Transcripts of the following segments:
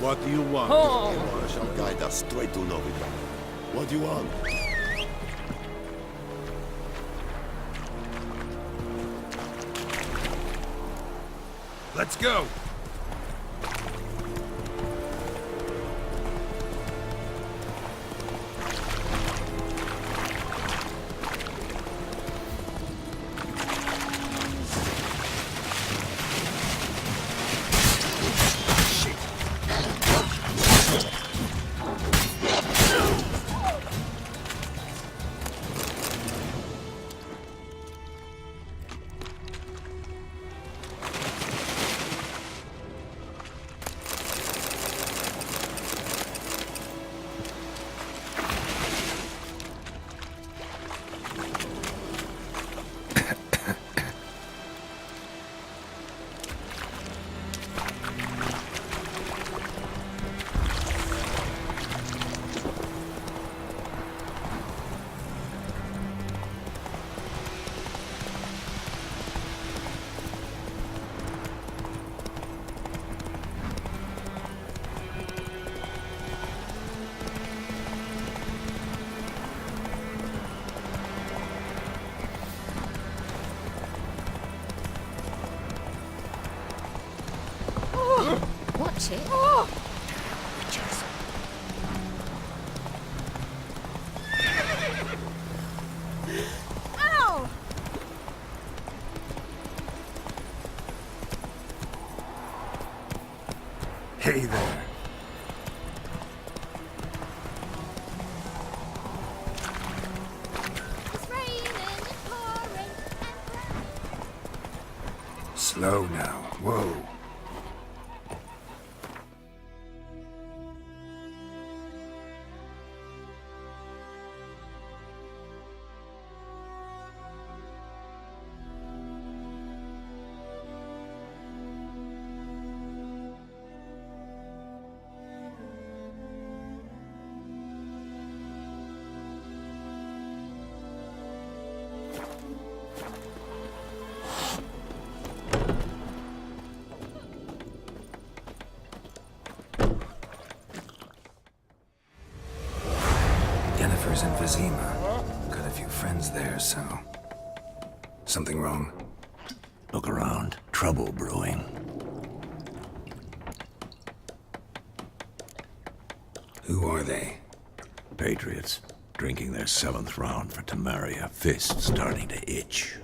What do you want? I shall guide us straight to Novigrad. What do you want? Let's go! Watch it. Ow! Hey there. It's raining and pouring and Slow now. Whoa. Jennifer's in Vizima. Got a few friends there, so... Something wrong? Look around. Trouble brewing. Who are they? Patriots. Drinking their 7th round for Tamaria. Fist starting to itch.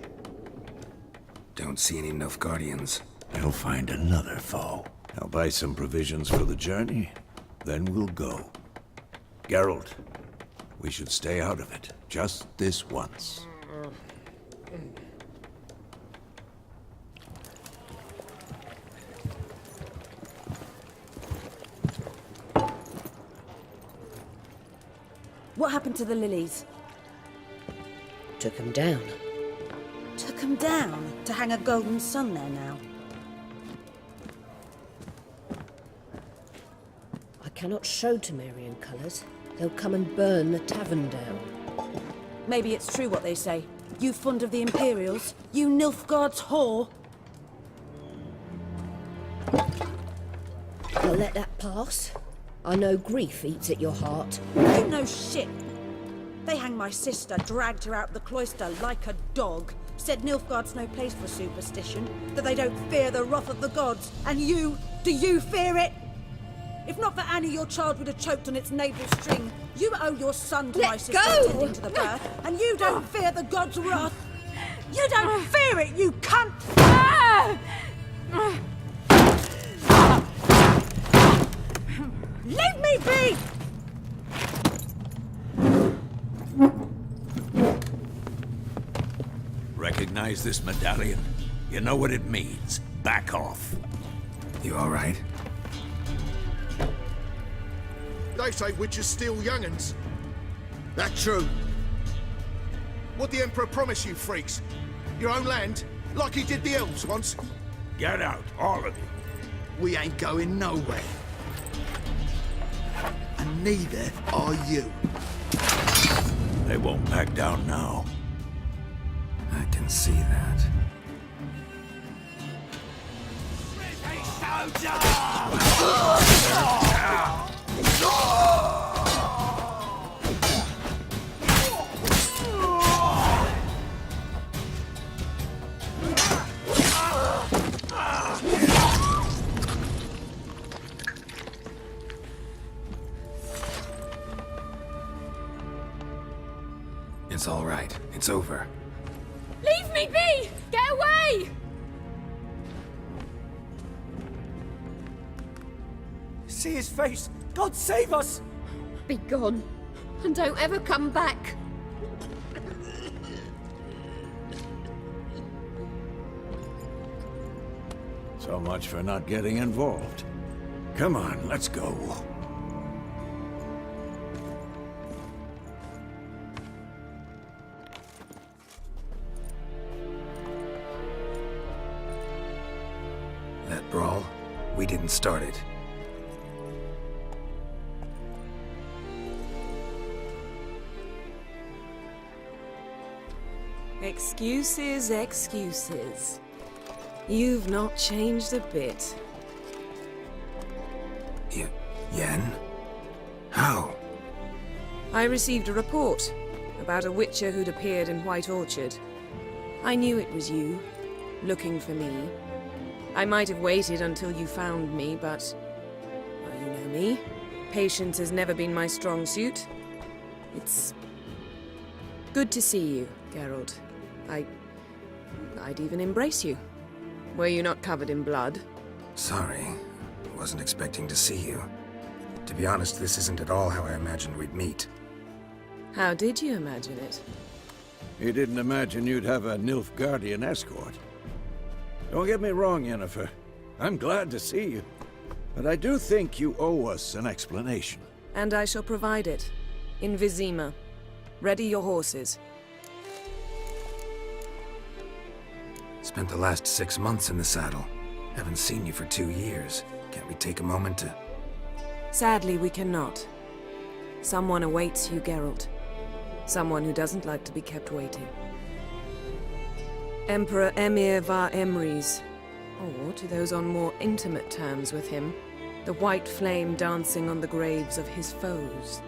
Don't see any Nilfgaardians. They'll find another foe. I'll buy some provisions for the journey. Then we'll go. Geralt, we should stay out of it. Just this once. What happened to the lilies? Took him down. Took them down to hang a golden sun there now. I cannot show Temerian colours. They'll come and burn the tavern down. Maybe it's true what they say. You fond of the Imperials? You Nilfgaard's whore? I'll let that pass. I know grief eats at your heart. You know shit. They hanged my sister, dragged her out the cloister like a dog. Said Nilfgaard's no place for superstition, that they don't fear the wrath of the gods. And you, do you fear it? If not for Annie, your child would have choked on its navel string. You owe your son to my sister attending to the birth, and you don't fear the gods' wrath. You don't fear it, you cunt! Leave me be! Recognize this medallion? You know what it means. Back off. You all right? They say witches steal young'uns. That true? What the Emperor promise you, freaks? Your own land? Like he did the elves once? Get out, all of you. We ain't going nowhere. And neither are you. They won't back down now. I can see that. It's all right. It's over. Leave me be! Get away! See his face! God save us! Be gone. And don't ever come back. So much for not getting involved. Come on, let's go. That brawl, we didn't start it. Excuses, excuses. You've not changed a bit. Yen? How? I received a report about a witcher who'd appeared in White Orchard. I knew it was you, looking for me. I might have waited until you found me, but... well, you know me. Patience has never been my strong suit. It's... good to see you, Geralt. I'd even embrace you. Were you not covered in blood? Sorry. Wasn't expecting to see you. To be honest, this isn't at all how I imagined we'd meet. How did you imagine it? You didn't imagine you'd have a Nilfgaardian escort. Don't get me wrong, Yennefer. I'm glad to see you. But I do think you owe us an explanation. And I shall provide it. In Vizima. Ready your horses. Spent the last 6 months in the saddle. Haven't seen you for 2 years. Can't we take a moment to... Sadly, we cannot. Someone awaits you, Geralt. Someone who doesn't like to be kept waiting. Emperor Emir var Emrys, or to those on more intimate terms with him, the white flame dancing on the graves of his foes.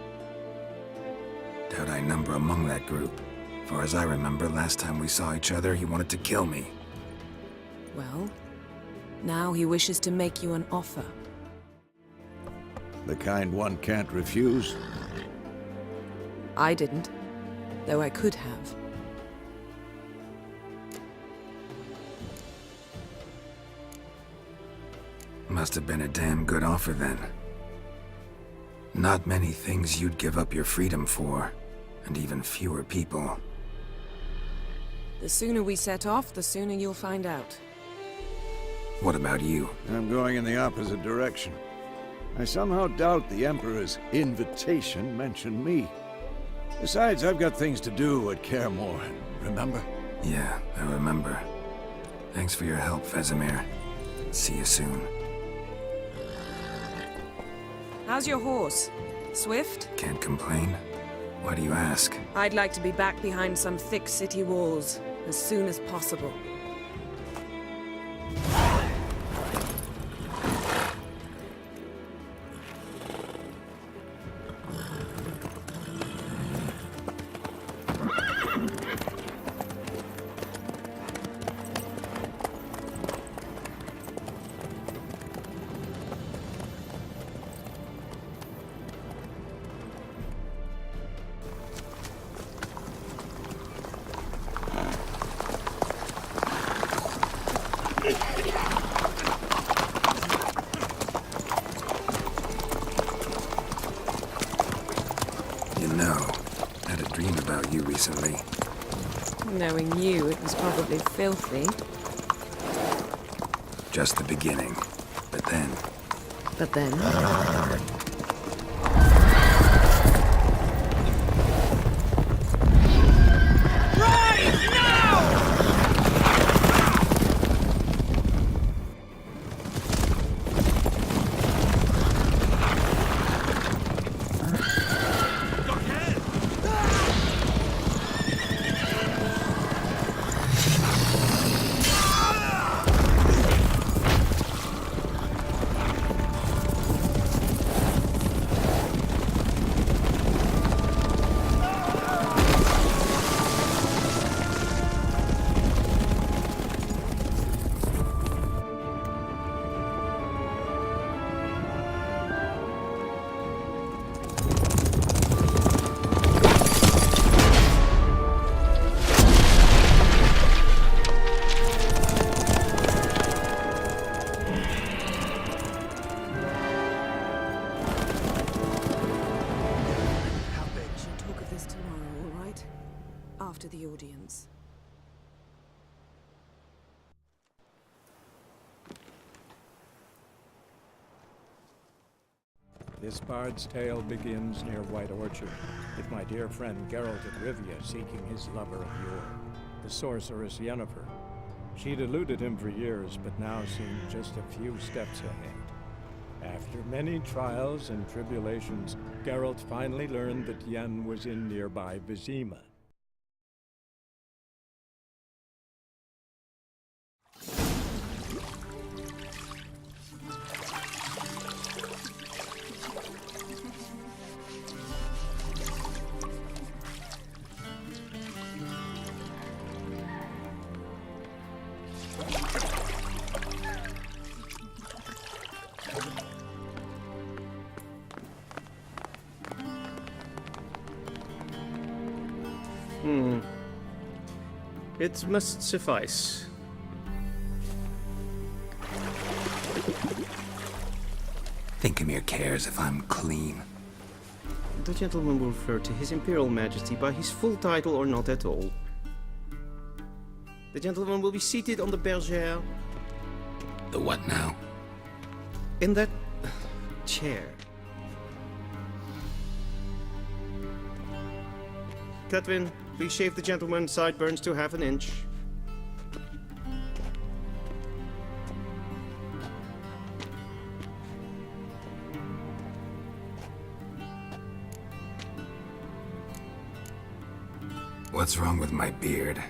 Doubt I number among that group. For as I remember, last time we saw each other, he wanted to kill me. Well, now he wishes to make you an offer. The kind one can't refuse. I didn't, though I could have. Must have been a damn good offer then. Not many things you'd give up your freedom for, and even fewer people. The sooner we set off, the sooner you'll find out. What about you? I'm going in the opposite direction. I somehow doubt the Emperor's invitation mentioned me. Besides, I've got things to do at Kaer Morhen, remember? Yeah, I remember. Thanks for your help, Vesemir. See you soon. How's your horse? Swift? Can't complain. Why do you ask? I'd like to be back behind some thick city walls as soon as possible. You know, I had a dream about you recently. Knowing you, it was probably filthy. Just the beginning. But then... But then... after the audience. This bard's tale begins near White Orchard, with my dear friend Geralt of Rivia seeking his lover of yore, the sorceress Yennefer. She'd eluded him for years, but now seemed just a few steps ahead. After many trials and tribulations, Geralt finally learned that Yen was in nearby Vizima. It must suffice. Thinkamere cares if I'm clean. The gentleman will refer to His Imperial Majesty by his full title or not at all. The gentleman will be seated on the bergère. The what now? In that chair. Cletwin, please shave the gentleman's sideburns to half an inch. What's wrong with my beard?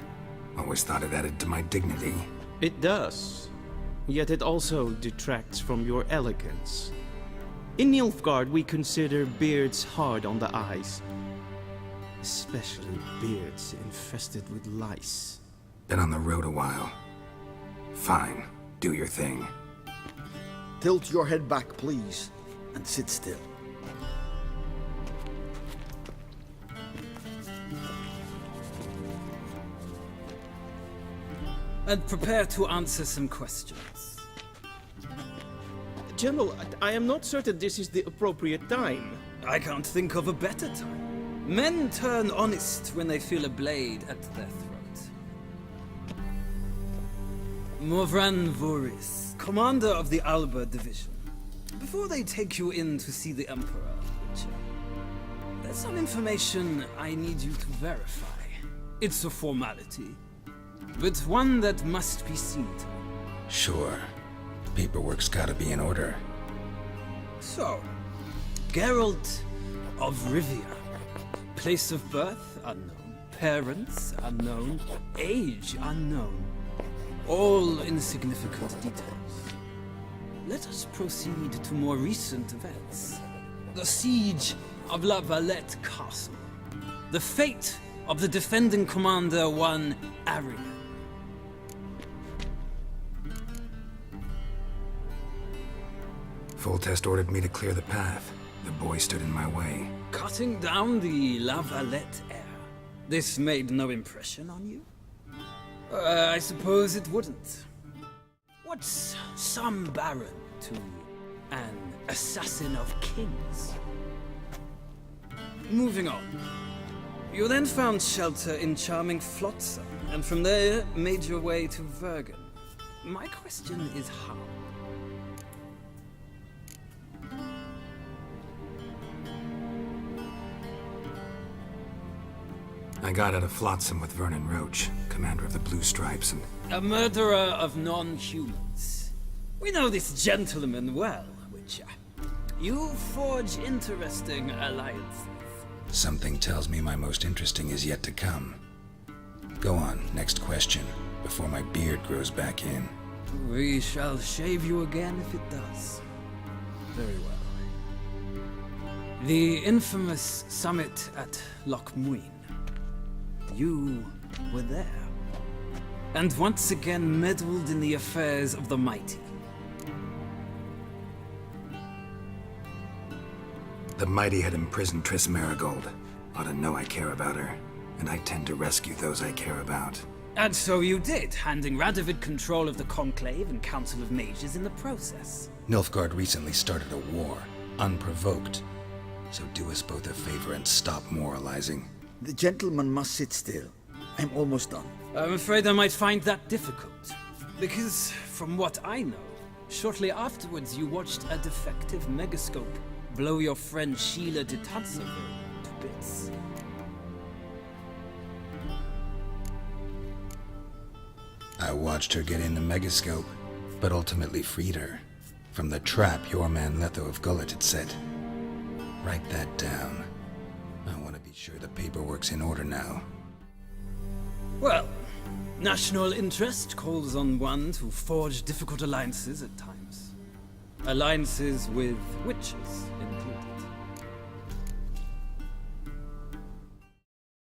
Always thought it added to my dignity. It does. Yet it also detracts from your elegance. In Nilfgaard, we consider beards hard on the eyes. Especially beards infested with lice. Been on the road a while. Fine, do your thing. Tilt your head back, please, and sit still. And prepare to answer some questions. General, I am not certain this is the appropriate time. I can't think of a better time. Men turn honest when they feel a blade at their throat. Morvran Voris, commander of the Alba Division. Before they take you in to see the Emperor, Witcher, there's some information I need you to verify. It's a formality, but one that must be seen to. Sure. Paperwork's gotta be in order. So, Geralt of Rivia. Place of birth, unknown. Parents, unknown. Age, unknown. All insignificant details. Let us proceed to more recent events. The siege of La Valette Castle. The fate of the defending commander, one Arian. Foltest ordered me to clear the path. The boy stood in my way. Cutting down the La Valette heir. This made no impression on you? I suppose it wouldn't. What's some baron to an assassin of kings? Moving on. You then found shelter in charming Flotsam, and from there made your way to Vergen. My question is how? I got out of Flotsam with Vernon Roach, commander of the Blue Stripes, and... A murderer of non-humans. We know this gentleman well, Witcher. You forge interesting alliances. Something tells me my most interesting is yet to come. Go on, next question, before my beard grows back in. We shall shave you again if it does. Very well. The infamous summit at Loch Muin. You were there, and once again meddled in the affairs of the mighty. The mighty had imprisoned Triss Marigold. Ought to know I care about her, and I tend to rescue those I care about. And so you did, handing Radovid control of the Conclave and Council of Mages in the process. Nilfgaard recently started a war, unprovoked. So do us both a favor and stop moralizing. The gentleman must sit still. I'm almost done. I'm afraid I might find that difficult. Because, from what I know, shortly afterwards you watched a defective megascope blow your friend Sheila de Tatzevo to bits. I watched her get in the megascope, but ultimately freed her from the trap your man Letho of Gullet had set. Write that down. I want to be sure the paperwork's in order now. Well, national interest calls on one to forge difficult alliances at times. Alliances with witches, included.